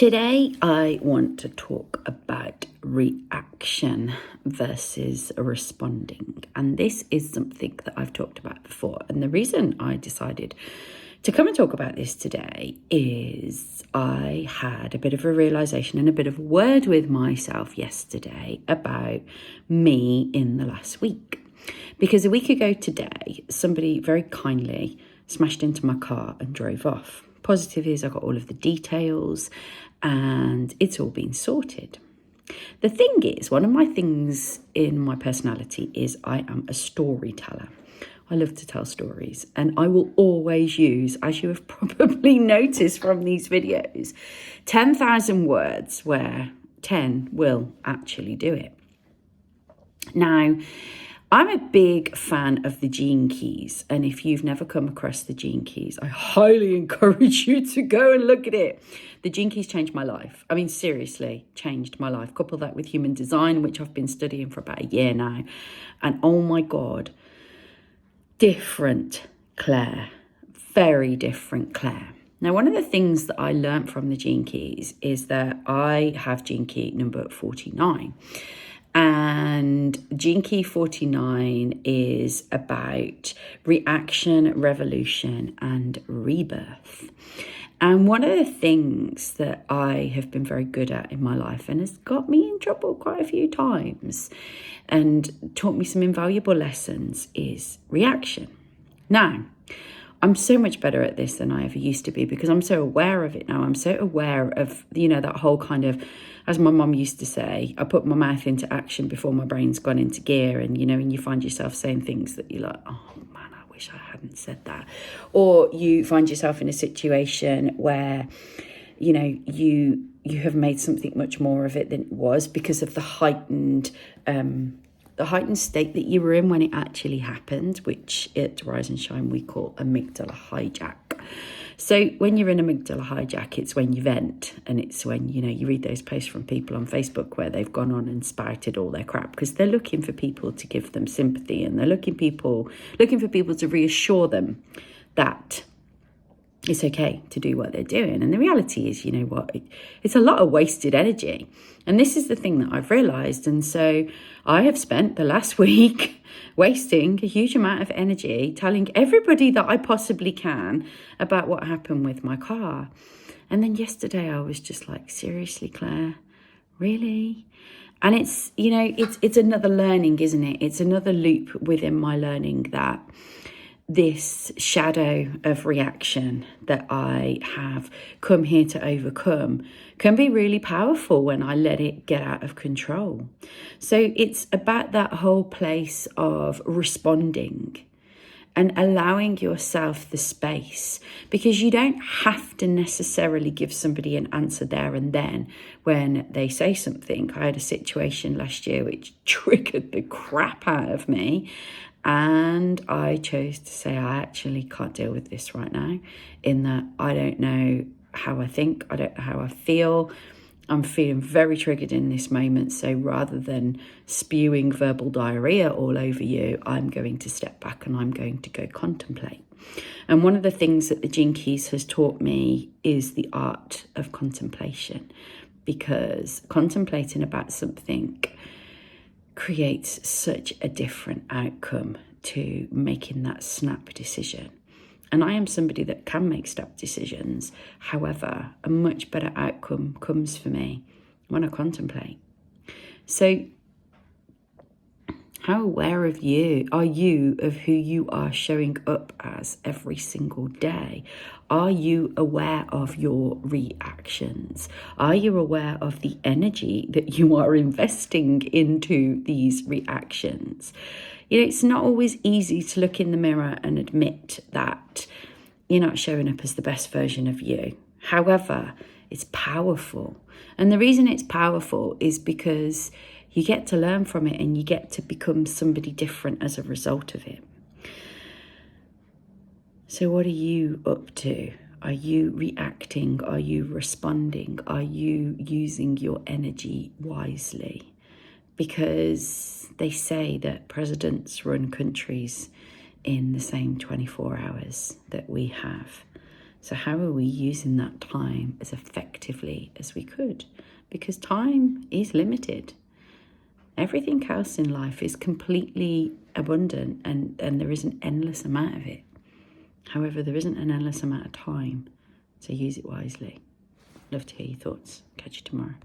Today, I want to talk about reaction versus responding. And this is something that I've talked about before. And the reason I decided to come and talk about this today is I had a bit of a realization and a bit of a word with myself yesterday about me in the last week. Because a week ago today, somebody very kindly smashed into my car and drove off. Positive is I got all of the details and it's all been sorted. The thing is, one of my things in my personality is I am a storyteller. I love to tell stories, and I will always use, as you have probably noticed from these videos, 10,000 words where 10 will actually do it. Now, I'm a big fan of the Gene Keys, and if you've never come across the Gene Keys, I highly encourage you to go and look at it. The Gene Keys changed my life. I mean, seriously, changed my life. Couple that with human design, which I've been studying for about a year now, and oh my God, different Claire, very different Claire. Now, one of the things that I learned from the Gene Keys is that I have Gene Key number 49. And Gene Key 49 is about reaction, revolution, and rebirth. And one of the things that I have been very good at in my life and has got me in trouble quite a few times and taught me some invaluable lessons is reaction. Now, I'm so much better at this than I ever used to be because I'm so aware of it now. I'm so aware of, that whole kind of, as my mum used to say, I put my mouth into action before my brain's gone into gear. And, and you find yourself saying things that you're like, oh man, I wish I hadn't said that. Or you find yourself in a situation where, you have made something much more of it than it was because of the heightened state that you were in when it actually happened, which at Rise and Shine we call amygdala hijack. So when you're in amygdala hijack, it's when you vent, and it's when, you read those posts from people on Facebook where they've gone on and spouted all their crap because they're looking for people to give them sympathy, and they're looking for people to reassure them that it's okay to do what they're doing. And the reality is, it's a lot of wasted energy. And this is the thing that I've realised. And so I have spent the last week wasting a huge amount of energy telling everybody that I possibly can about what happened with my car. And then yesterday I was just like, seriously, Claire, really? And it's, it's another learning, isn't it? It's another loop within my learning that this shadow of reaction that I have come here to overcome can be really powerful when I let it get out of control. So it's about that whole place of responding and allowing yourself the space, because you don't have to necessarily give somebody an answer there and then when they say something. I had a situation last year which triggered the crap out of me. And I chose to say, I actually can't deal with this right now, in that I don't know how I think, I don't know how I feel. I'm feeling very triggered in this moment. So rather than spewing verbal diarrhea all over you, I'm going to step back and I'm going to go contemplate. And one of the things that the Gene Keys has taught me is the art of contemplation, because contemplating about something creates such a different outcome to making that snap decision. And I am somebody that can make snap decisions. However, a much better outcome comes for me when I contemplate. So how aware are you of who you are showing up as every single day? Are you aware of your reactions? Are you aware of the energy that you are investing into these reactions? It's not always easy to look in the mirror and admit that you're not showing up as the best version of you. However, it's powerful. And the reason it's powerful is because you get to learn from it and you get to become somebody different as a result of it. So what are you up to? Are you reacting? Are you responding? Are you using your energy wisely? Because they say that presidents run countries in the same 24 hours that we have. So how are we using that time as effectively effectively as we could, because time is limited. Everything else in life is completely abundant, and there is an endless amount of it. However, there isn't an endless amount of time, so use it wisely. Love to hear your thoughts. Catch you tomorrow.